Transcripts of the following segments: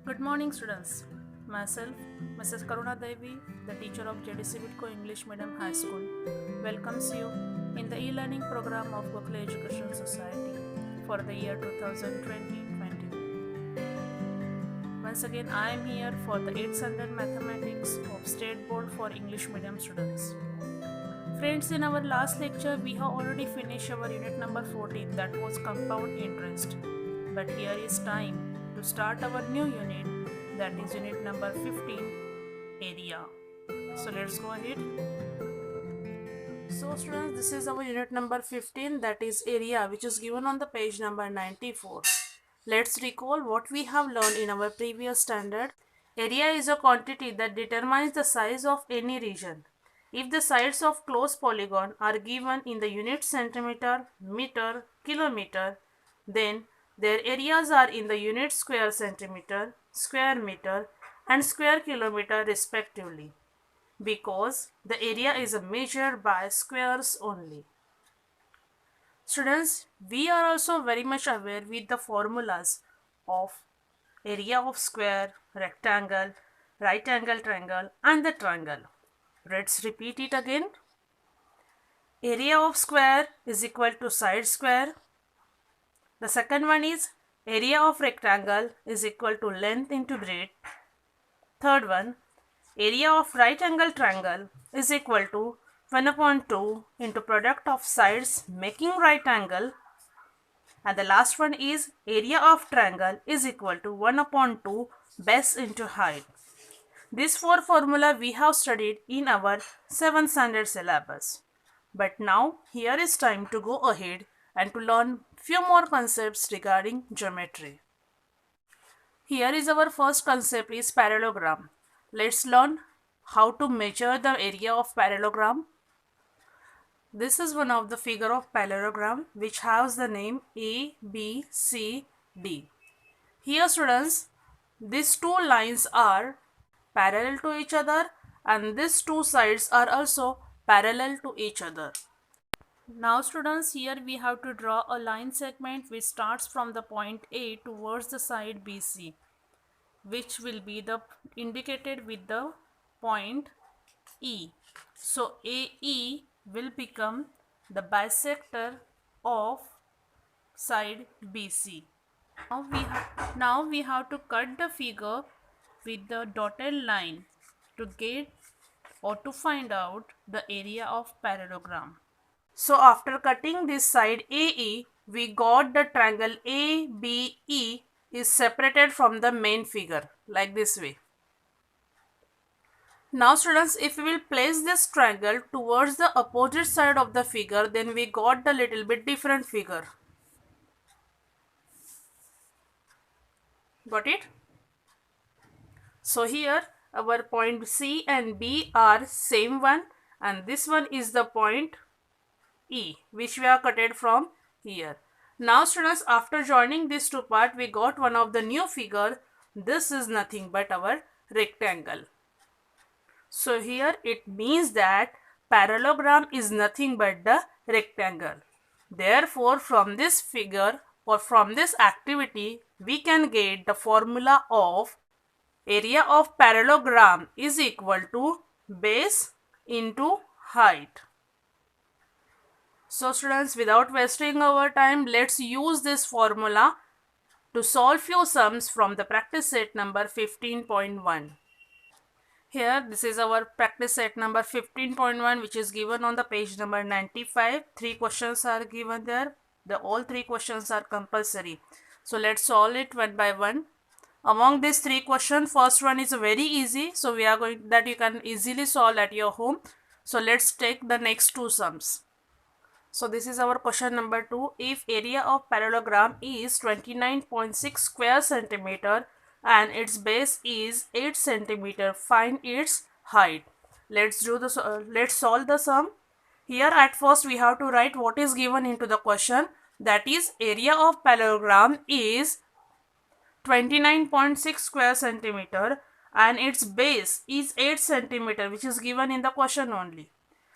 Good morning, students. Myself, Mrs. Karuna Devi, the teacher of JDC Vidco English Medium High School, welcomes you in the e-learning program of Gokhale Education Society for the year 2020-20. Once again, I am here for the 8th standard mathematics of State Board for English Medium students. Friends, in our last lecture, we have already finished our unit number 14, that was compound interest. But here is time to start our new unit, that is unit number 15, area. So let's go ahead. So students, this is our unit number 15, that is area, which is given on the page number 94. Let's recall what we have learned in our previous standard. Area is a quantity that determines the size of any region. If the sides of closed polygon are given in the unit centimeter, meter, kilometer, then their areas are in the unit square centimeter, square meter and square kilometer respectively, because the area is measured by squares only. Students, we are also very much aware with the formulas of area of square, rectangle, right angle triangle and the triangle. Let's repeat it again. Area of square is equal to side square. The second one is area of rectangle is equal to length into breadth. Third one, area of right angle triangle is equal to 1 upon 2 into product of sides making right angle. And the last one is area of triangle is equal to 1 upon 2 base into height. These four formula we have studied in our 7th standard syllabus. But now here is time to go ahead and to learn few more concepts regarding geometry. Here is our first concept is parallelogram. Let's learn how to measure the area of parallelogram. This is one of the figure of parallelogram which has the name A, B, C, D. Here students, these two lines are parallel to each other and these two sides are also parallel to each other. Now students, here we have to draw a line segment which starts from the point A towards the side BC, which will be the indicated with the point E. So AE will become the bisector of side BC. Now we have to cut the figure with the dotted line to get or to find out the area of parallelogram. So after cutting this side AE, we got the triangle ABE is separated from the main figure like this way. Now students, if we will place this triangle towards the opposite side of the figure, then we got the little bit different figure. Got it? So here our point C and B are same one and this one is the point E which we are cutted from here. Now students, after joining these two parts, we got one of the new figure. This is nothing but our rectangle. So here it means that parallelogram is nothing but the rectangle. Therefore, from this figure or from this activity, we can get the formula of area of parallelogram is equal to base into height. So students, without wasting our time, let's use this formula to solve few sums from the practice set number 15.1. Here, this is our practice set number 15.1 which is given on the page number 95. 3 questions are given there. All 3 questions are compulsory. So let's solve it one by one. Among these 3 questions, first one is very easy. So we are going that you can easily solve at your home. So let's take the next 2 sums. So this is our question number 2. If area of parallelogram is 29.6 square centimeter and its base is 8 centimeter, find its height. Let's solve the sum. Here at first we have to write what is given into the question, that is area of parallelogram is 29.6 square centimeter and its base is 8 centimeter, which is given in the question only.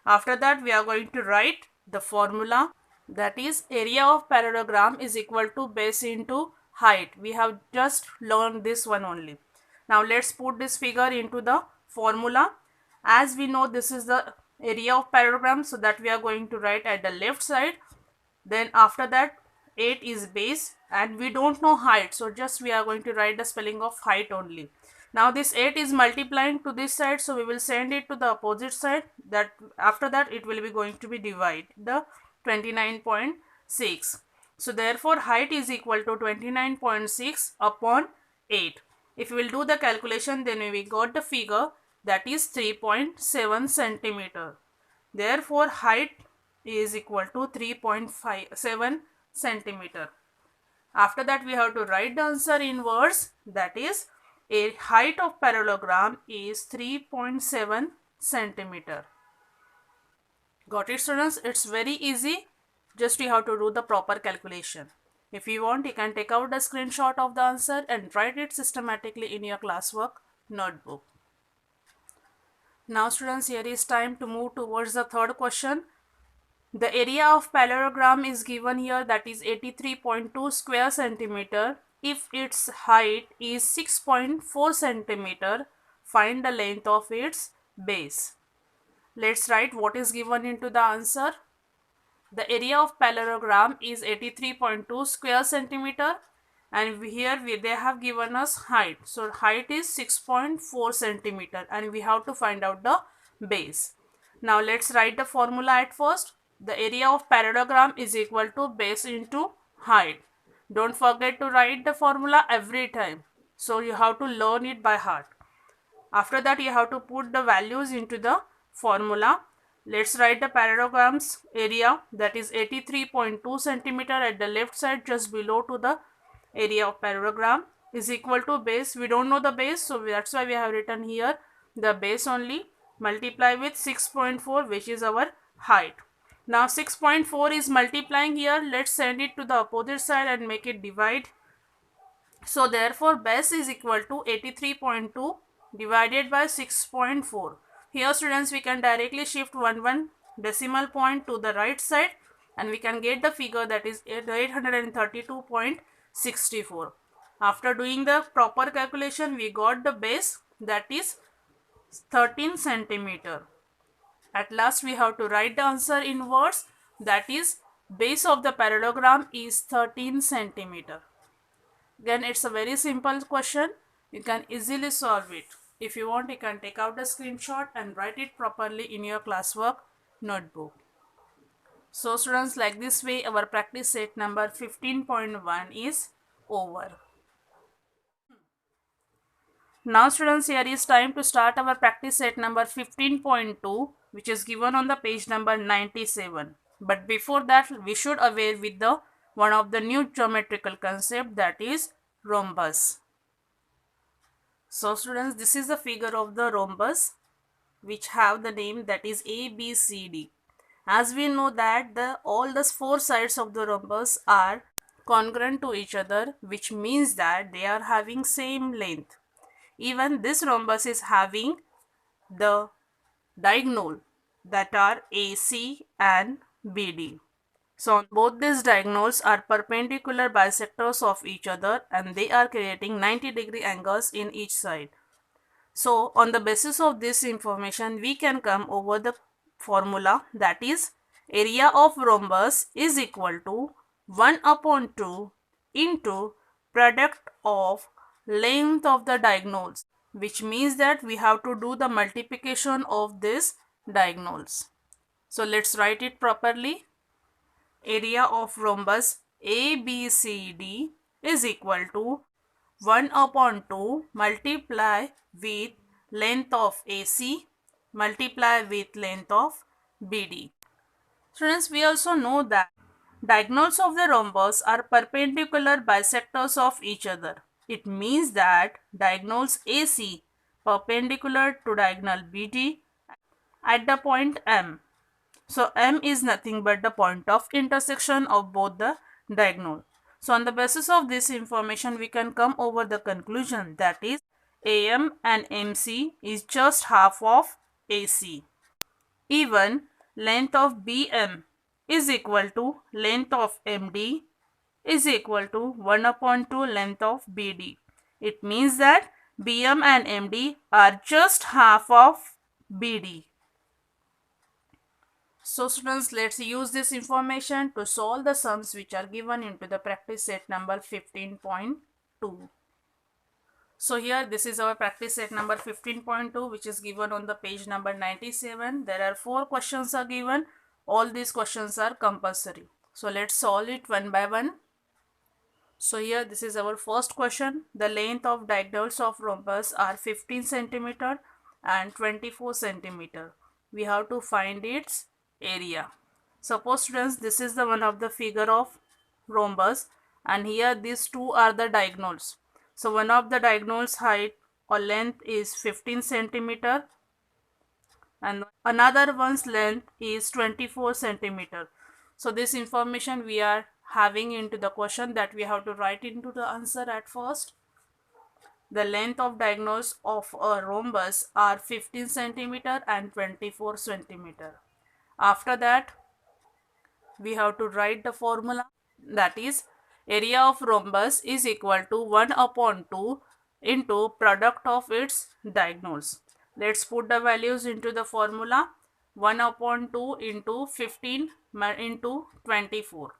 After that we are going to write the formula, that is area of parallelogram is equal to base into height. We have just learned this one only. Now let's put this figure into the formula. As we know, this is the area of parallelogram, so that we are going to write at the left side. Then after that 8 is base, and we don't know height, so just we are going to write the spelling of height only. Now this 8 is multiplying to this side, so we will send it to the opposite side. That after that it will be going to be divide the 29.6. So therefore height is equal to 29.6 upon 8. If we will do the calculation, then we got the figure that is 3.7 centimeter. Therefore height is equal to 3.57 centimeter. After that we have to write the answer in words, that is a height of parallelogram is 3.7 centimeter. Got it, students? It's very easy. Just you have to do the proper calculation. If you want, you can take out the screenshot of the answer and write it systematically in your classwork notebook. Now students, here is time to move towards the third question. The area of parallelogram is given here, that is 83.2 square centimeter. If its height is 6.4 centimeter, find the length of its base. Let's write what is given into the answer. The area of parallelogram is 83.2 square centimeter, and here they have given us height. So height is 6.4 centimeter, and we have to find out the base. Now let's write the formula at first. The area of parallelogram is equal to base into height. Don't forget to write the formula every time. So you have to learn it by heart. After that you have to put the values into the formula. Let's write the parallelogram's area, that is 83.2 centimeter at the left side just below to the area of parallelogram, is equal to base. We don't know the base, so that's why we have written here the base only, multiply with 6.4, which is our height. Now 6.4 is multiplying here. Let's send it to the opposite side and make it divide. So therefore base is equal to 83.2 divided by 6.4. Here students, we can directly shift one decimal point to the right side and we can get the figure, that is 832.64. After doing the proper calculation, we got the base, that is 13 centimeter. At last we have to write the answer in words, that is base of the parallelogram is 13 centimeter. Again, it's a very simple question. You can easily solve it. If you want, you can take out the screenshot and write it properly in your classwork notebook. So students, like this way our practice set number 15.1 is over. Now students, here is time to start our practice set number 15.2, which is given on the page number 97. But before that, we should aware with the one of the new geometrical concept, that is rhombus. So students, this is the figure of the rhombus which have the name, that is ABCD. As we know that all the four sides of the rhombus are congruent to each other, which means that they are having same length. Even this rhombus is having the diagonal, that are AC and BD. So both these diagonals are perpendicular bisectors of each other and they are creating 90-degree angles in each side. So on the basis of this information, we can come over the formula, that is area of rhombus is equal to 1 upon 2 into product of length of the diagonals, which means that we have to do the multiplication of these diagonals. So let's write it properly. Area of rhombus ABCD is equal to 1 upon 2 multiply with length of AC multiply with length of BD. Students, we also know that diagonals of the rhombus are perpendicular bisectors of each other. It means that diagonals AC perpendicular to diagonal BD at the point M. So M is nothing but the point of intersection of both the diagonal. So on the basis of this information, we can come over the conclusion, that is AM and MC is just half of AC. Even length of BM is equal to length of MD is equal to 1 upon 2 length of BD. It means that BM and MD are just half of BD. So students, let's use this information to solve the sums which are given into the practice set number 15.2. So here this is our practice set number 15.2 which is given on the page number 97. There are 4 questions are given. All these questions are compulsory. So let's solve it one by one. So here this is our first question. The length of diagonals of rhombus are 15 centimeter and 24 centimeter. We have to find its area. Suppose students, this is the one of the figure of rhombus and here these two are the diagonals. So one of the diagonals height or length is 15 centimeter and another one's length is 24 centimeter. So this information we are having into the question that we have to write into the answer at first. The length of diagonals of a rhombus are 15 centimeter and 24 centimeter. After that, we have to write the formula, that is area of rhombus is equal to 1 upon 2 into product of its diagonals. Let's put the values into the formula. 1 upon 2 into 15 into 24.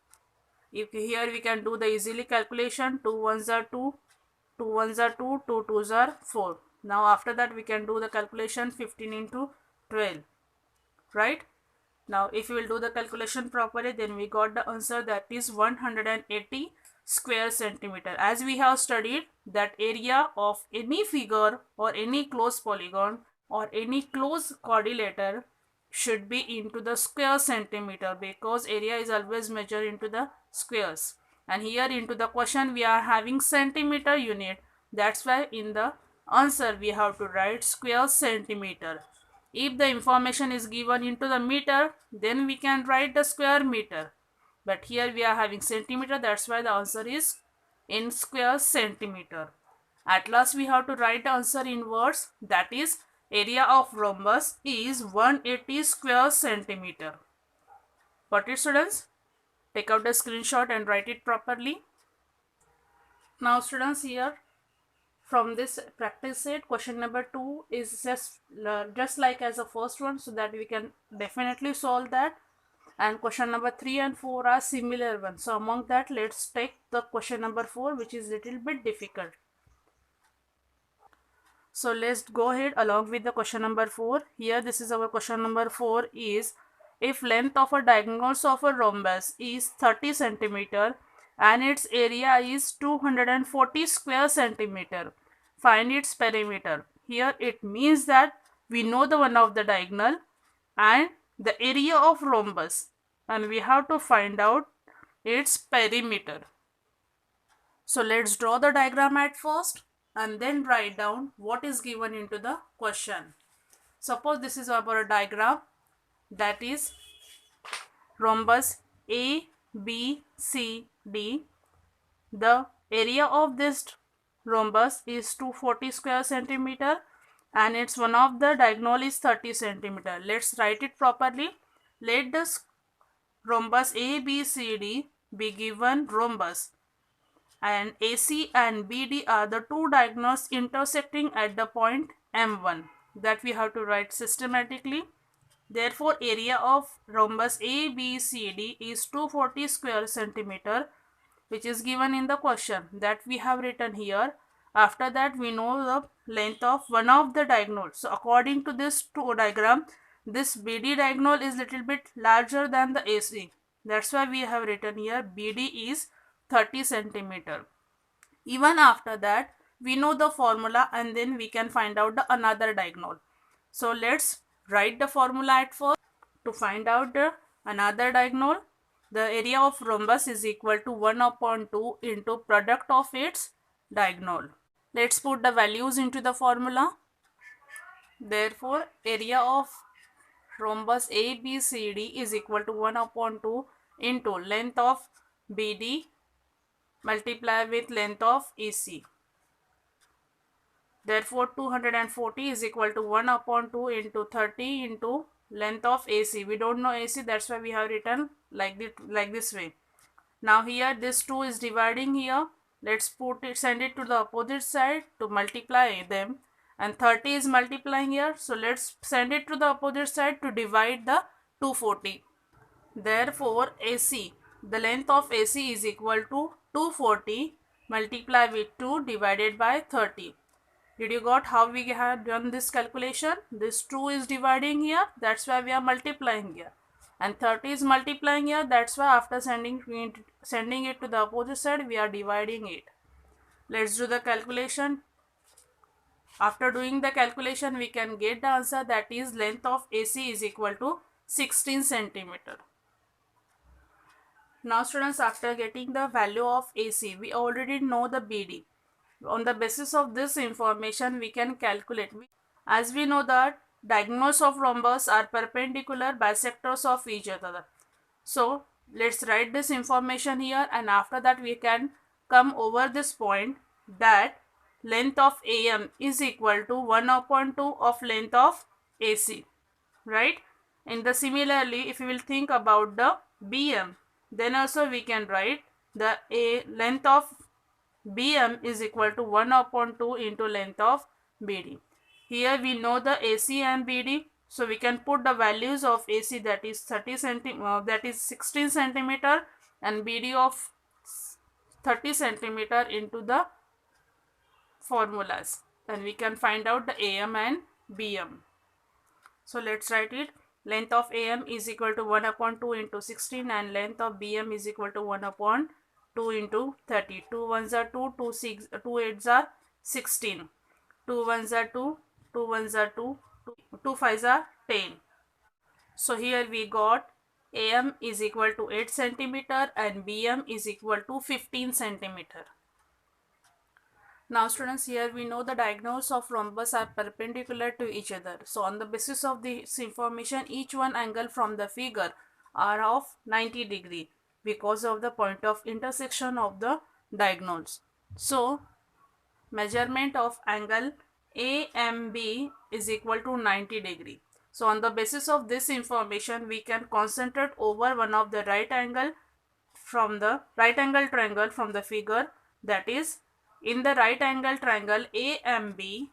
If here we can do the easily calculation. 2 ones are 2, 2 ones are 2, 2 twos are 4. Now after that we can do the calculation 15 into 12, right? Now if we will do the calculation properly, then we got the answer, that is 180 square centimeter. As we have studied that area of any figure or any closed polygon or any closed quadrilateral should be into the square centimeter, because area is always measured into the squares. And here into the question we are having centimeter unit. That's why in the answer we have to write square centimeter. If the information is given into the meter, then we can write the square meter. But here we are having centimeter, that's why the answer is in square centimeter. At last we have to write the answer in words, that is area of rhombus is 180 square centimeter. Got it students? Take out the screenshot and write it properly. Now students, here from this practice set, question number 2 is just like as the first one, so that we can definitely solve that. And question number 3 and 4 are similar ones. So among that, let's take the question number 4, which is little bit difficult. So let's go ahead along with the question number 4. Here this is our question number 4 is, if length of a diagonals of a rhombus is 30 centimeter and its area is 240 square centimeter, find its perimeter. Here it means that we know the one of the diagonal and the area of rhombus, and we have to find out its perimeter. So let's draw the diagram at first and then write down what is given into the question. Suppose this is our diagram, that is rhombus A, B, C, D. The area of this rhombus is 240 square centimeter and its one of the diagonal is 30 centimeter. Let's write it properly. Let this rhombus ABCD be given rhombus, and AC and BD are the two diagonals intersecting at the point M1, that we have to write systematically. Therefore area of rhombus ABCD is 240 square centimeter, which is given in the question, that we have written here. After that we know the length of one of the diagonals. So according to this diagram, this BD diagonal is little bit larger than the AC. That's why we have written here BD is 30 centimeter. Even after that we know the formula, and then we can find out the another diagonal. So let's write the formula at first. To find out the another diagonal, the area of rhombus is equal to 1 upon 2 into product of its diagonal. Let's put the values into the formula. Therefore area of rhombus ABCD is equal to 1 upon 2 into length of BD multiply with length of AC. Therefore 240 is equal to 1 upon 2 into 30 into length of AC. We don't know AC, that's why we have written like this way. Now here this 2 is dividing here. Let's send it to the opposite side to multiply them. And 30 is multiplying here. So let's send it to the opposite side to divide the 240. Therefore, AC, the length of AC is equal to 240 multiplied with 2 divided by 30. Did you got how we have done this calculation? This 2 is dividing here, that's why we are multiplying here. And 30 is multiplying here, that's why after sending it to the opposite side, we are dividing it. Let's do the calculation. After doing the calculation, we can get the answer, that is length of AC is equal to 16 centimeter. Now students, after getting the value of AC, we already know the BD. On the basis of this information, we can calculate. As we know that diagonals of rhombus are perpendicular bisectors of each other. So let's write this information here, and after that we can come over this point that length of AM is equal to 1 upon 2 of length of AC, right? And the similarly, if you will think about the BM, then also we can write the length of BM is equal to 1 upon 2 into length of BD. Here we know the AC and BD, so we can put the values of AC, that is 16 centimeter, and BD of 30 centimeter into the formulas, and we can find out the AM and BM. So let's write it. Length of AM is equal to 1 upon 2 into 16, and length of BM is equal to 1 upon 2 into 30. 2 ones are 2, 2 eights are 16. 2 ones are 2, 2 ones are 2, 2 fives are 10. So here we got AM is equal to 8 centimeter and BM is equal to 15 centimeter. Now students, here we know the diagonals of rhombus are perpendicular to each other. So on the basis of this information, each one angle from the figure are of 90 degree because of the point of intersection of the diagonals. So measurement of angle AMB is equal to 90 degree. So on the basis of this information, we can concentrate over one of the right angle triangle from the figure, that is, in the right angle triangle AMB,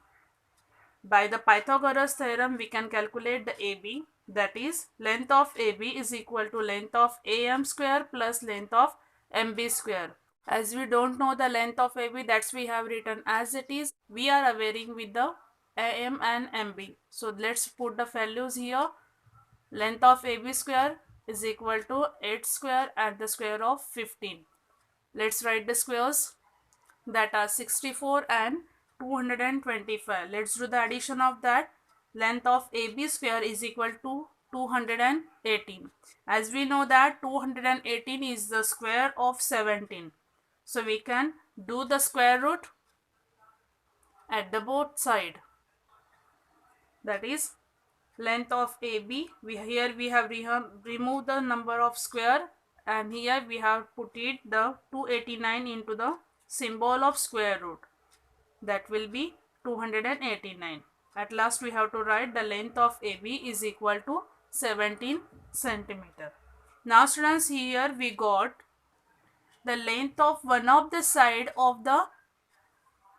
by the Pythagoras theorem we can calculate the AB, that is length of AB is equal to length of AM square plus length of MB square. As we don't know the length of AB, that's we have written as it is. We are averring with the AM and MB. So let's put the values here. Length of AB square is equal to 8 square and the square of 15. Let's write the squares, that are 64 and 225. Let's do the addition of that. Length of AB square is equal to 218. As we know that 218 is the square of 17. So we can do the square root at the both side. That is length of AB. Here we have removed the number of square, and here we have put it the 289 into the symbol of square root. That will be 289. At last we have to write the length of AB is equal to 17 centimeter. Now students, here we got the length of one of the side of the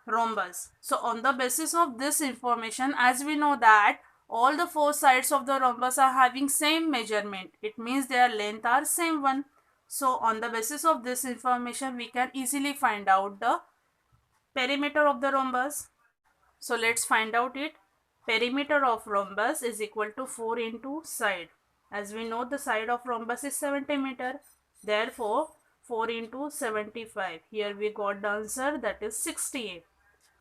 rhombus. So on the basis of this information, as we know that all the four sides of the rhombus are having same measurement, it means their length are same one. So on the basis of this information, we can easily find out the perimeter of the rhombus. So let's find out it. Perimeter of rhombus is equal to 4 into side. As we know, the side of rhombus is 70 meter. Therefore 4 into 75. Here we got the answer, that is 68.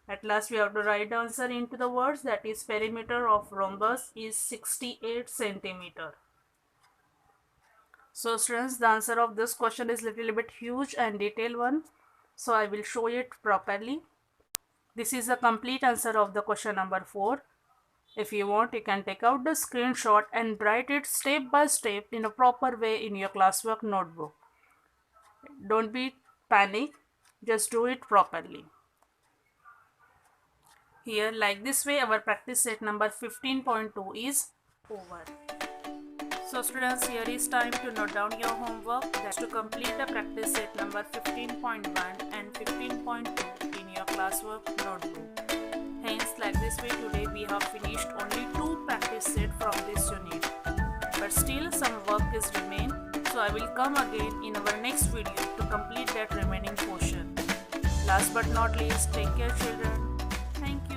At last we have to write the answer into the words, that is perimeter of rhombus is 68 centimeter. So students, the answer of this question is little bit huge and detailed one. So I will show it properly. This is a complete answer of the question number 4. If you want, you can take out the screenshot and write it step by step in a proper way in your classwork notebook. Don't be panic, just do it properly. Here, like this way, our practice set number 15.2 is over. So students, here is time to note down your homework. That's to complete the practice set number 15.1 and 15.2 in your classwork notebook. Hence, like this way today we have finished only 2 practice set from this unit. But still some work is remain. So I will come again in our next video to complete that remaining portion. Last but not least, take care children. Thank you.